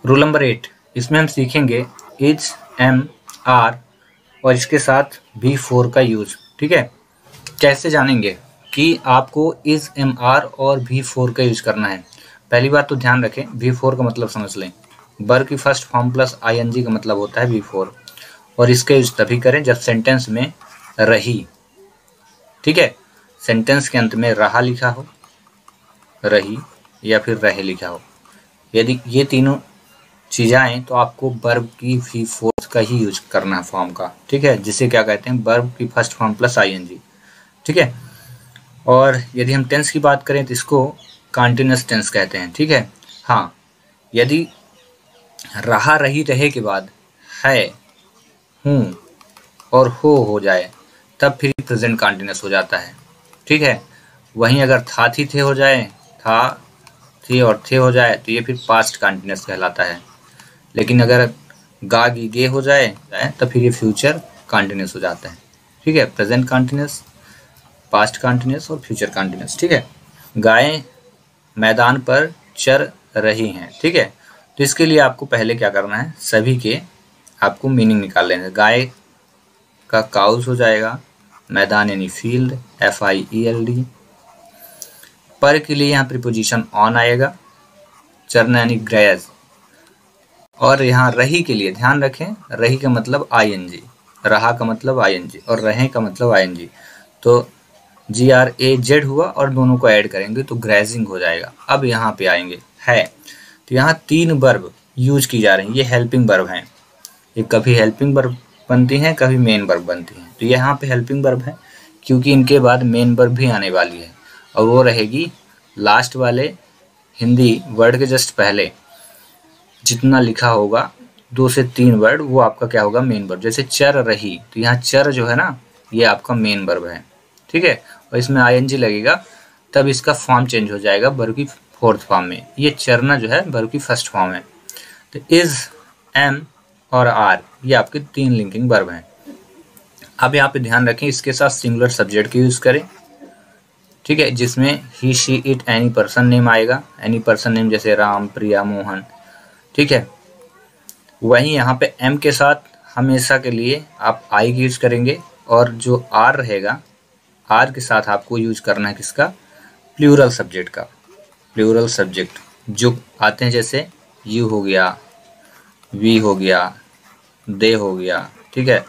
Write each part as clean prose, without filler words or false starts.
Rule number 8, इसमें हम सीखेंगे इज, एम, आर और इसके साथ V4 का यूज। ठीक है, कैसे जानेंगे कि आपको इज, एम, आर और V4 का यूज करना है। पहली बात तो ध्यान रखें, V4 का मतलब समझ लें, वर्ब की फर्स्ट फॉर्म प्लस ING का मतलब होता है V4, और इसका यूज तभी करें जब सेंटेंस में रही, ठीक है, सेंटेंस के अंत में रहा लिखा हो, रही या फिर रहे लिखा हो। यदि ये तीनों चीज़ें आए तो आपको वर्ब की V4 का ही यूज करना है फॉर्म का। ठीक है, जिसे क्या कहते हैं, वर्ब की फर्स्ट फॉर्म प्लस ING। ठीक है, और यदि हम टेंस की बात करें तो इसको कॉन्टिन्यूअस टेंस कहते हैं। ठीक है, हाँ, यदि रहा, रही, रहे के बाद है, हूँ और हो जाए तब फिर प्रेजेंट कॉन्टिन्यूअस हो जाता है। ठीक है, वहीं अगर था, थी, थे हो जाए, था, थी और थे हो जाए तो ये फिर पास्ट कॉन्टिन्यूअस कहलाता है। लेकिन अगर गा, गी, गे हो जाए तो फिर ये फ्यूचर कॉन्टिन्यूअस हो जाता है। ठीक है, प्रेजेंट कॉन्टिन्यूअस, पास्ट कॉन्टिन्यूअस और फ्यूचर कॉन्टिन्यूअस। ठीक है, गायें मैदान पर चर रही हैं। ठीक है, तो इसके लिए आपको पहले क्या करना है, सभी के आपको मीनिंग निकाल लेना है। गाय का काउज हो जाएगा, मैदान यानी फील्ड, FIELD, पर के लिए यहाँ प्रीपोजिशन ऑन आएगा, चरना यानी ग्रेज, और यहाँ रही के लिए ध्यान रखें, रही का मतलब ING, रहा का मतलब ING और रहे का मतलब ING, तो GRAZ हुआ और दोनों को ऐड करेंगे तो ग्रेजिंग हो जाएगा। अब यहाँ पे आएंगे है, तो यहाँ 3 वर्ब यूज की जा रही हैं, ये हेल्पिंग वर्ब हैं। ये कभी हेल्पिंग वर्ब बनती हैं, कभी मेन वर्ब बनती हैं। तो यहाँ पे हेल्पिंग वर्ब है क्योंकि इनके बाद मेन वर्ब भी आने वाली है और वो रहेगी लास्ट वाले हिंदी वर्ड के जस्ट पहले। जितना लिखा होगा 2 से 3 वर्ड वो आपका क्या होगा, मेन वर्ब। जैसे चर रही, तो यहाँ चर जो है ना, ये आपका मेन वर्ब है। ठीक है, और इसमें ING लगेगा तब इसका फॉर्म चेंज हो जाएगा वर्ब की 4th फॉर्म में। ये चरना जो है वर्ब की 1st फॉर्म है। तो इज, एम और आर ये आपके 3 लिंकिंग वर्ब हैं। अब यहाँ पे ध्यान रखें, इसके साथ सिंगुलर सब्जेक्ट की यूज करें। ठीक है, जिसमें he, she, it, any person name आएगा। एनी पर्सन नेम जैसे राम, प्रिया, मोहन। ठीक है, वहीं यहाँ पे एम के साथ हमेशा के लिए आप आई की यूज करेंगे, और जो आर रहेगा, आर के साथ आपको यूज करना है किसका, प्लूरल सब्जेक्ट का। प्लूरल सब्जेक्ट जो आते हैं जैसे यू हो गया, वी हो गया, दे हो गया। ठीक है,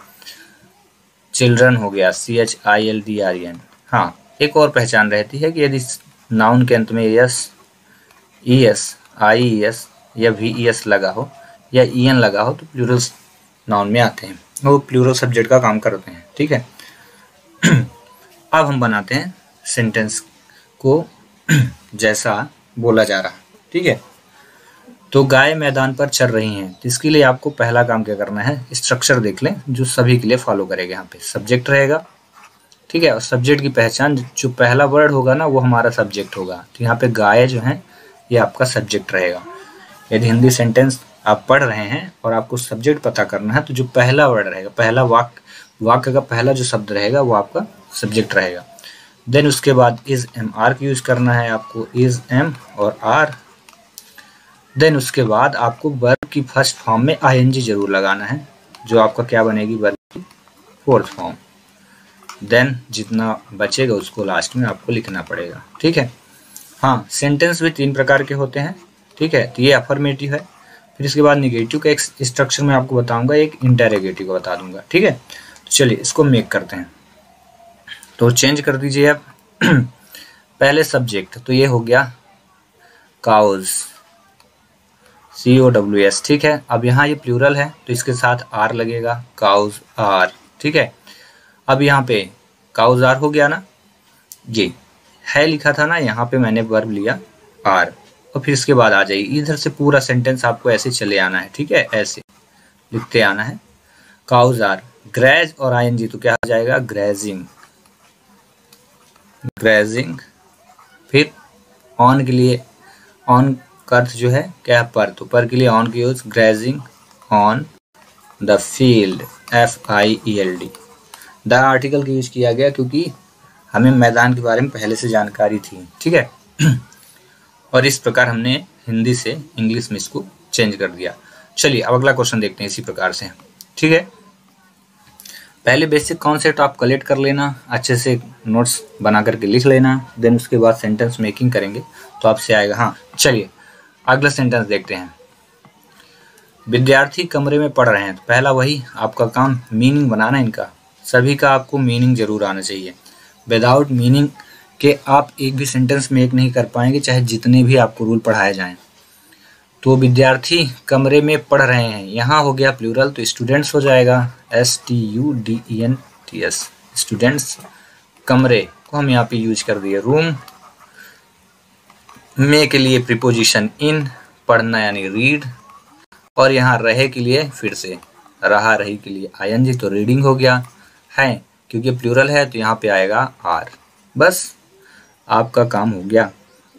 चिल्ड्रन हो गया, CHILDREN। हाँ, एक और पहचान रहती है कि यदि नाउन के अंत में एस, ES, IES या VES लगा हो या EN लगा हो तो प्लूरल नाउन में आते हैं, वो प्लूरल सब्जेक्ट का काम करते हैं। ठीक है, अब हम बनाते हैं सेंटेंस को जैसा बोला जा रहा। ठीक है, तो गाय मैदान पर चर रही हैं, तो इसके लिए आपको पहला काम क्या करना है, स्ट्रक्चर देख लें जो सभी के लिए फॉलो करेगा। यहाँ पे सब्जेक्ट रहेगा। ठीक है, और सब्जेक्ट की पहचान, जो पहला वर्ड होगा ना वो हमारा सब्जेक्ट होगा। तो यहाँ पे गाय जो है ये आपका सब्जेक्ट रहेगा। यदि हिंदी सेंटेंस आप पढ़ रहे हैं और आपको सब्जेक्ट पता करना है तो जो पहला वर्ड रहेगा, पहला वाक्य का पहला जो शब्द रहेगा वो आपका सब्जेक्ट रहेगा। देन उसके बाद इज, एम, आर की यूज करना है आपको, इज, एम और आर। देन उसके बाद आपको वर्ब की 1st फॉर्म में ING जरूर लगाना है, जो आपका क्या बनेगी, वर्ब की 4th फॉर्म। देन जितना बचेगा उसको लास्ट में आपको लिखना पड़ेगा। ठीक है, हाँ, सेंटेंस भी 3 प्रकार के होते हैं। ठीक है, तो ये अफर्मेटिव है। फिर इसके बाद निगेटिव का एक स्ट्रक्चर मैं आपको बताऊंगा, एक इंटरोगेटिव का बता दूंगा। ठीक है, तो चलिए इसको मेक करते हैं। तो चेंज कर दीजिए आप पहले सब्जेक्ट, तो ये हो गया काउज, COWS। ठीक है, अब यहाँ ये प्लूरल है तो इसके साथ आर लगेगा, काउज आर। ठीक है, अब यहाँ पे काउज आर हो गया ना, ये है लिखा था ना, यहाँ पे मैंने वर्ब लिया आर, और फिर इसके बाद आ जाइए इधर से पूरा सेंटेंस आपको ऐसे चले आना है। ठीक है, ऐसे लिखते आना है, काउज आर, ग्रेज और ING तो क्या हो जाएगा, ग्रेजिंग, ग्रेजिंग। फिर ऑन के लिए, ऑन का अर्थ जो है क्या, पर, तो पर के लिए ऑन की use, grazing on the field, FIELD। The article की यूज किया गया क्योंकि हमें मैदान के बारे में पहले से जानकारी थी। ठीक है, और इस प्रकार हमने हिंदी से इंग्लिश में इसको चेंज कर दिया। चलिए अब अगला क्वेश्चन देखते हैं इसी प्रकार से, ठीक है। पहले बेसिक कॉन्सेप्ट आप कलेक्ट कर लेना, अच्छे से नोट्स बना करके लिख लेना, देन उसके बाद सेंटेंस मेकिंग करेंगे तो आपसे आएगा। हाँ चलिए अगला सेंटेंस देखते हैं। विद्यार्थी कमरे में पढ़ रहे हैं, तो पहला वही आपका काम मीनिंग बनाना इनका, सभी का आपको मीनिंग जरूर आना चाहिए। विदाउट मीनिंग के आप एक भी सेंटेंस मेक नहीं कर पाएंगे, चाहे जितने भी आपको रूल पढ़ाए जाएं। तो विद्यार्थी कमरे में पढ़ रहे हैं, यहाँ हो गया प्लूरल तो स्टूडेंट्स हो जाएगा, STUDENTS, स्टूडेंट्स। कमरे को हम यहाँ पे यूज कर दिए रूम, में के लिए प्रीपोजिशन इन, पढ़ना यानी रीड, और यहाँ रहे के लिए फिर से रहा रही के लिए ING, तो रीडिंग हो गया है, क्योंकि प्लूरल है तो यहाँ पे आएगा आर। बस आपका काम हो गया।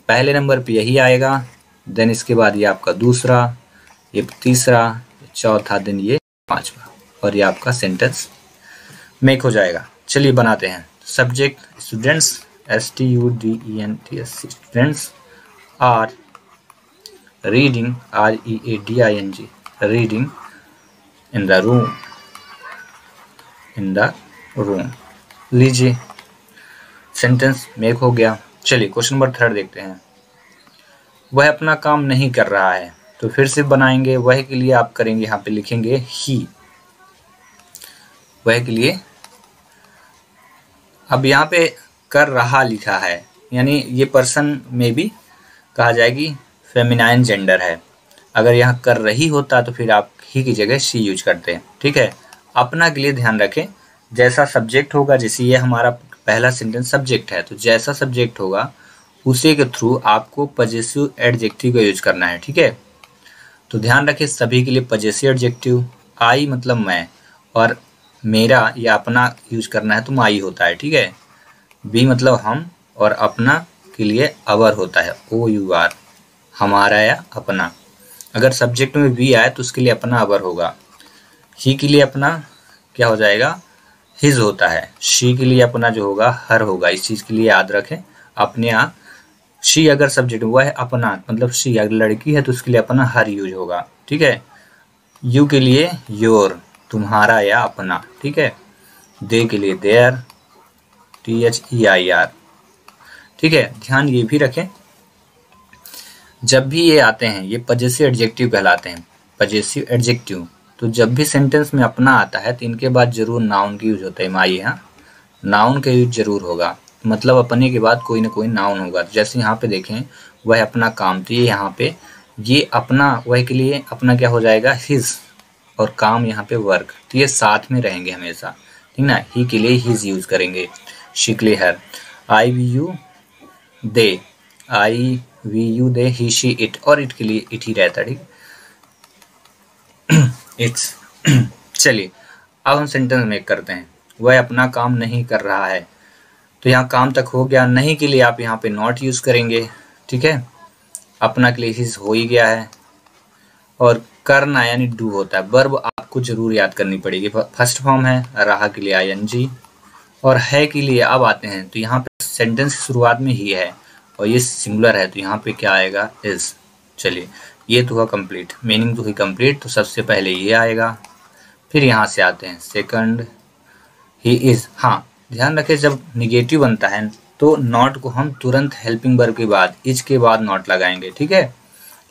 पहले नंबर पे यही आएगा, देन इसके बाद ये आपका दूसरा, ये तीसरा, चौथा, देन ये पांचवा, और ये आपका सेंटेंस मेक हो जाएगा। चलिए बनाते हैं। Subject students, STUDENTS, students are reading, READING, reading in the room, in the room. लीजिए सेंटेंस मेक हो गया। चलिए क्वेश्चन नंबर 3 देखते हैं। वह अपना काम नहीं कर रहा है, तो फिर से बनाएंगे। वह के लिए आप करेंगे, यहाँ पे लिखेंगे ही, वह के लिए। अब यहाँ पे कर रहा लिखा है, यानी ये पर्सन में भी कहा जाएगी फेमिनाइन जेंडर है। अगर यहाँ कर रही होता तो फिर आप ही की जगह शी यूज करते हैं, ठीक है। अपना के लिए ध्यान रखें, जैसा सब्जेक्ट होगा, जैसे ये हमारा पहला सेंटेंस सब्जेक्ट है, तो जैसा सब्जेक्ट होगा उसी के थ्रू आपको पजेसिव एडजेक्टिव का यूज करना है, ठीक है। तो ध्यान रखें सभी के लिए पजेसिव एडजेक्टिव, आई मतलब मैं, और मेरा या अपना यूज करना है तो माई होता है, ठीक है। बी मतलब हम, और अपना के लिए अवर होता है, OUR, हमारा या अपना। अगर सब्जेक्ट में वी आए तो उसके लिए अपना अवर होगा। ही के लिए अपना क्या हो जाएगा, हिज होता है। शी के लिए अपना जो होगा हर होगा। इस चीज के लिए याद रखें। अपने यहाँ शी अगर सब्जेक्ट हुआ है, अपना मतलब शी अगर लड़की है तो उसके लिए अपना हर यूज होगा, ठीक है। यू के लिए योर, तुम्हारा या अपना, ठीक है। दे के लिए देयर, THEIR, ठीक है। ध्यान ये भी रखें, जब भी ये आते हैं ये पजेसिव एडजेक्टिव कहलाते हैं, पजेसिव एडजेक्टिव। तो जब भी सेंटेंस में अपना आता है तो इनके बाद जरूर नाउन की यूज होता है। माई, यहाँ नाउन का यूज जरूर होगा, मतलब अपने के बाद कोई ना कोई नाउन होगा। जैसे यहाँ पे देखें, वह अपना काम, तो ये यहाँ पे ये अपना, वह के लिए अपना क्या हो जाएगा, हिज, और काम यहाँ पे वर्क, तो ये साथ में रहेंगे हमेशा, ठीक ना। ही के लिए हिज यूज करेंगे, शी के लिए हर, IVU they, IVU they, he she it, और इट के लिए इट ही रहता है, ठीक, इट्स। चलिए अब हम सेंटेंस मेक करते हैं। वह अपना काम नहीं कर रहा है, तो यहाँ काम तक हो गया। नहीं के लिए आप यहाँ पे नॉट यूज करेंगे, ठीक है। अपना के लिए हिज हो ही गया है, और करना यानी डू होता है। वर्ब आपको जरूर याद करनी पड़ेगी। फर्स्ट फॉर्म है, रहा के लिए ING, और है के लिए अब आते हैं। तो यहाँ पे सेंटेंस की शुरुआत में ही है और ये सिंगुलर है, तो यहाँ पे क्या आएगा, इज। चलिए ये तो हुआ कंप्लीट, मीनिंग तो हुई कंप्लीट। तो सबसे पहले ये आएगा, फिर यहाँ से आते हैं सेकंड, ही इज। हाँ ध्यान रखें, जब निगेटिव बनता है तो नॉट को हम तुरंत हेल्पिंग वर्ब के बाद, इज के बाद नॉट लगाएंगे, ठीक है।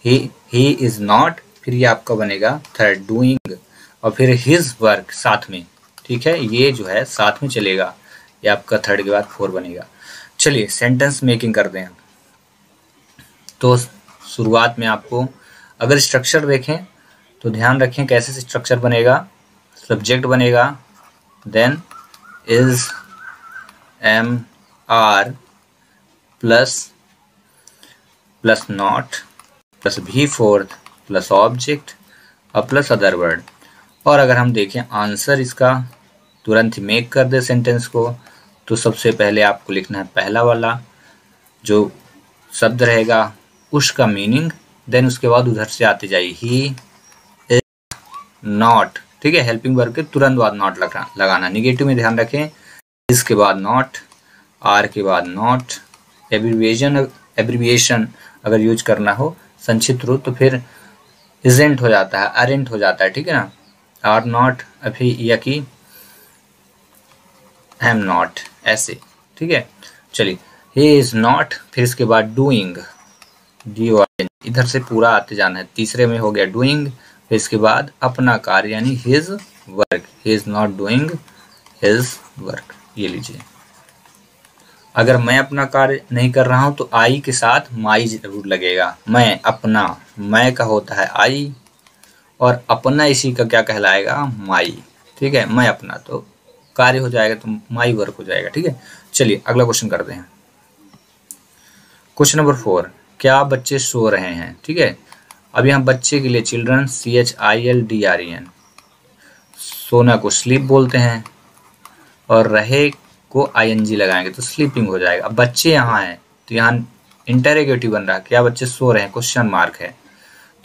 ही इज नॉट, फिर ये आपका बनेगा थर्ड, डूइंग, और फिर हिज वर्क साथ में, ठीक है। ये जो है साथ में चलेगा, ये आपका थर्ड के बाद 4 बनेगा। चलिए सेंटेंस मेकिंग करते हैं। तो शुरुआत में आपको अगर स्ट्रक्चर देखें तो ध्यान रखें कैसे स्ट्रक्चर बनेगा। सब्जेक्ट बनेगा, then is, am, are plus not plus भी फोर्थ प्लस ऑब्जेक्ट और प्लस अदर वर्ड। और अगर हम देखें आंसर इसका तुरंत मेक कर दे सेंटेंस को, तो सबसे पहले आपको लिखना है पहला वाला जो शब्द रहेगा उसका मीनिंग, देन उसके बाद उधर से आते जाइए, ही इज नॉट, ठीक है। हेल्पिंग वर्ब के तुरंत बाद नॉट लगाना। निगेटिव में ध्यान रखें, इस के बाद नॉट, आर के बाद नॉट। एब्रीविएशन अगर यूज करना हो, संक्षिप्त रूप, तो फिर इजेंट हो जाता है, अरेंट हो जाता है, ठीक है ना। आर नॉट अभी या कि एम नॉट, ऐसे, ठीक है। चलिए, ही इज नॉट, फिर इसके बाद डूइंग, इधर से पूरा आते जाना है। तीसरे में हो गया डूइंग, फिर इसके बाद अपना कार्य यानी his work, he is not doing his work. ये लीजिए, अगर मैं अपना कार्य नहीं कर रहा हूं तो आई के साथ माई जरूर लगेगा। मैं अपना, मैं का होता है आई, और अपना इसी का क्या कहलाएगा, माई, ठीक है। मैं अपना तो कार्य हो जाएगा तो माई वर्क हो जाएगा, ठीक है। चलिए अगला क्वेश्चन करते हैं। क्वेश्चन नंबर 4, क्या बच्चे सो रहे हैं, ठीक है। अब यहाँ बच्चे के लिए चिल्ड्रन, CHILDREN, सोना को स्लीप बोलते हैं, और रहे को ING लगाएंगे तो स्लीपिंग हो जाएगा। अब बच्चे यहाँ हैं तो यहाँ इंटरोगेटिव बन रहा है, क्या बच्चे सो रहे हैं, क्वेश्चन मार्क है,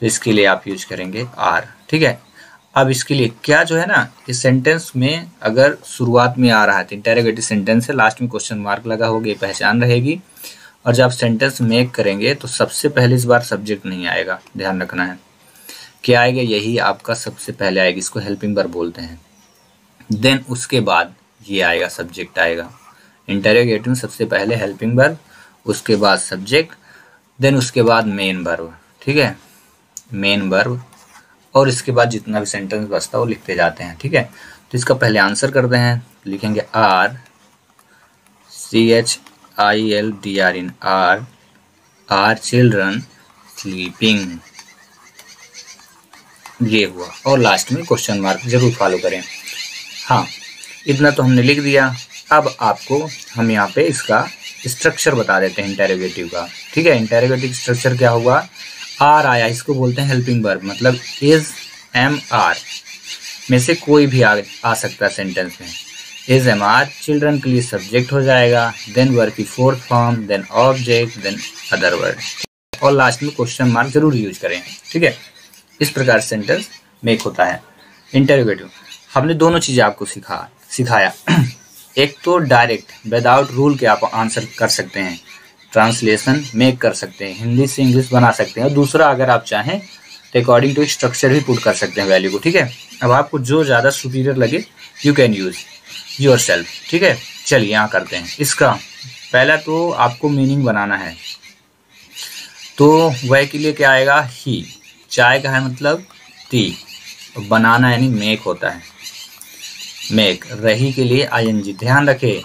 तो इसके लिए आप यूज करेंगे आर, ठीक है। अब इसके लिए क्या जो है ना, इस सेंटेंस में अगर शुरुआत में आ रहा है तो इंटरोगेटिव सेंटेंस है, लास्ट में क्वेश्चन मार्क लगा होगा, ये पहचान रहेगी। और जब आप सेंटेंस मेक करेंगे तो सबसे पहले इस बार सब्जेक्ट नहीं आएगा, ध्यान रखना है। क्या आएगा, यही आपका सबसे पहले आएगा, इसको हेल्पिंग वर्ब बोलते हैं। देन उसके बाद ये आएगा, सब्जेक्ट आएगा। इंटरोगेटिव सबसे पहले हेल्पिंग वर्ब, उसके बाद सब्जेक्ट, देन उसके बाद मेन वर्ब, ठीक है, मेन वर्ब, और इसके बाद जितना भी सेंटेंस बचता है वो लिखते जाते हैं, ठीक है। तो इसका पहले आंसर करते हैं, लिखेंगे are CHILDREN, are children sleeping, ये हुआ। और लास्ट में क्वेश्चन मार्क जरूर फॉलो करें। हाँ, इतना तो हमने लिख दिया। अब आपको हम यहाँ पे इसका स्ट्रक्चर बता देते हैं इंटरोगेटिव का, ठीक है। इंटरोगेटिव स्ट्रक्चर क्या हुआ, आर आया, इसको बोलते हैं हेल्पिंग वर्ब, मतलब इज एम आर में से कोई भी आ सकता है सेंटेंस में। इज एम आर चिल्ड्रन के लिए सब्जेक्ट हो जाएगा, देन वर्ब की fourth form, then object, then other word, और लास्ट में क्वेश्चन मार्क जरूर यूज करें, ठीक है। इस प्रकार सेंटेंस मेक होता है इंटरोगेटिव। हमने दोनों चीजें आपको सिखाया। एक तो डायरेक्ट विदाउट रूल के आप आंसर कर सकते हैं, ट्रांसलेशन मेक कर सकते हैं, हिंदी से इंग्लिश बना सकते हैं, और दूसरा अगर आप चाहें तो अकॉर्डिंग टू स्ट्रक्चर भी पुट कर सकते हैं वैल्यू को, ठीक है। अब आपको जो ज़्यादा सुपीरियर लगे you can use your self, ठीक है। चलिए यहाँ करते हैं। इसका पहला तो आपको मीनिंग बनाना है, तो वह के लिए क्या आएगा, ही, चाय का है मतलब टी, बनाना यानी मेक होता है, मेक। रही के लिए ING, ध्यान रखे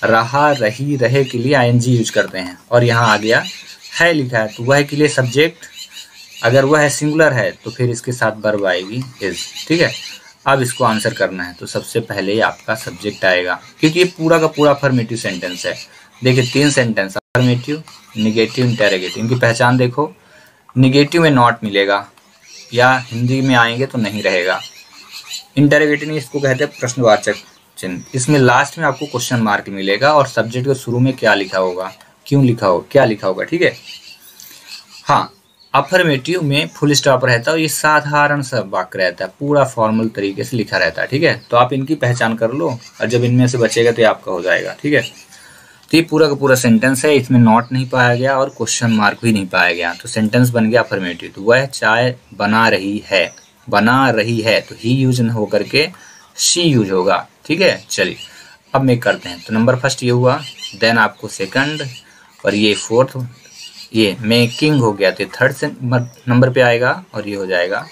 रहा, रही, रहे के लिए ING यूज करते हैं, और यहाँ आ गया है लिखा है तो वह के लिए सब्जेक्ट, अगर वह सिंगुलर है तो फिर इसके साथ वर्ब आएगी इज, ठीक है। अब इसको आंसर करना है तो सबसे पहले ही आपका सब्जेक्ट आएगा, क्योंकि ये पूरा का पूरा अफर्मेटिव सेंटेंस है। देखिए 3 सेंटेंस, अफर्मेटिव, निगेटिव, इंटरोगेटिव, इनकी पहचान देखो। निगेटिव में नॉट मिलेगा, या हिंदी में आएंगे तो नहीं रहेगा। इंटरोगेटिव में इसको कहते हैं प्रश्नवाचक चिन्ह, इसमें लास्ट में आपको क्वेश्चन मार्क मिलेगा, और सब्जेक्ट के शुरू में क्या लिखा होगा, क्यों लिखा हो, क्या लिखा होगा, ठीक है। हाँ, अफर्मेटिव में फुल स्टॉप रहता है, ये साधारण सा वाक्य रहता है, पूरा फॉर्मल तरीके से लिखा रहता है, ठीक है। तो आप इनकी पहचान कर लो, और जब इनमें से बचेगा तो ये आपका हो जाएगा, ठीक है। तो ये पूरा का पूरा सेंटेंस है, इसमें नॉट नहीं पाया गया और क्वेश्चन मार्क भी नहीं पाया गया, तो सेंटेंस बन गया अफर्मेटिव। तो वह चाय बना रही है, बना रही है तो ही यूज न होकर के शी यूज होगा, ठीक है। चलिए अब मेक करते हैं। तो नंबर फर्स्ट ये हुआ, देन आपको सेकंड, और ये फोर्थ, ये मेकिंग हो गया, तो थर्ड से नंबर पे आएगा, और ये हो जाएगा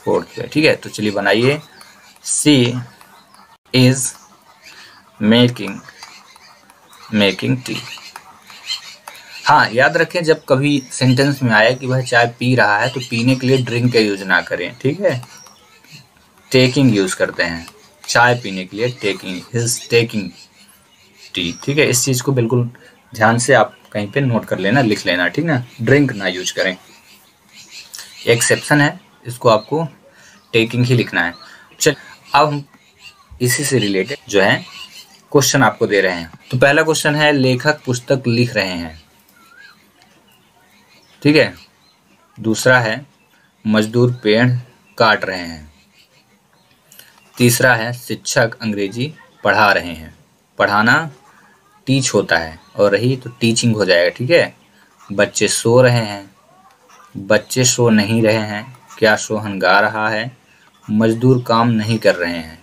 फोर्थ पे, ठीक है। तो चलिए बनाइए, सी इज मेकिंग टी। हाँ, याद रखें जब कभी सेंटेंस में आया कि वह चाय पी रहा है तो पीने के लिए ड्रिंक का यूज ना करें, ठीक है। टेकिंग यूज करते हैं, चाय पीने के लिए टेकिंग, हिज टेकिंग टी, ठीक है। इस चीज को बिल्कुल ध्यान से आप कहीं पे नोट कर लेना, लिख लेना, ठीक ना, ड्रिंक ना यूज करें। एक्सेप्शन है, इसको आपको टेकिंग ही लिखना है। चल अब हम इसी से रिलेटेड जो है क्वेश्चन आपको दे रहे हैं। तो पहला क्वेश्चन है, लेखक पुस्तक लिख रहे हैं, ठीक है। दूसरा है, मजदूर पेड़ काट रहे हैं। तीसरा है, शिक्षक अंग्रेजी पढ़ा रहे हैं। पढ़ाना टीच होता है, और रही तो टीचिंग हो जाएगा, ठीक है। बच्चे सो रहे हैं, बच्चे सो नहीं रहे हैं, क्या सोहन गा रहा है? मजदूर काम नहीं कर रहे हैं।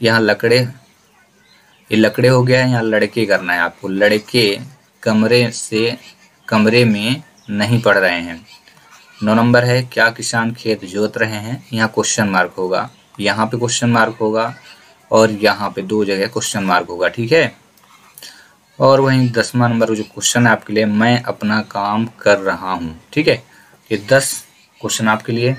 यहाँ लकड़े, ये लकड़े हो गया है, यहाँ लड़के करना है आपको। लड़के कमरे में नहीं पढ़ रहे हैं। 9 नंबर है, क्या किसान खेत जोत रहे हैं? यहाँ क्वेश्चन मार्क होगा, यहाँ पे क्वेश्चन मार्क होगा और यहाँ पे 2 जगह क्वेश्चन मार्क होगा, ठीक है। और वहीं 10वां नंबर जो क्वेश्चन है आपके लिए, मैं अपना काम कर रहा हूँ, ठीक है। ये 10 क्वेश्चन आपके लिए।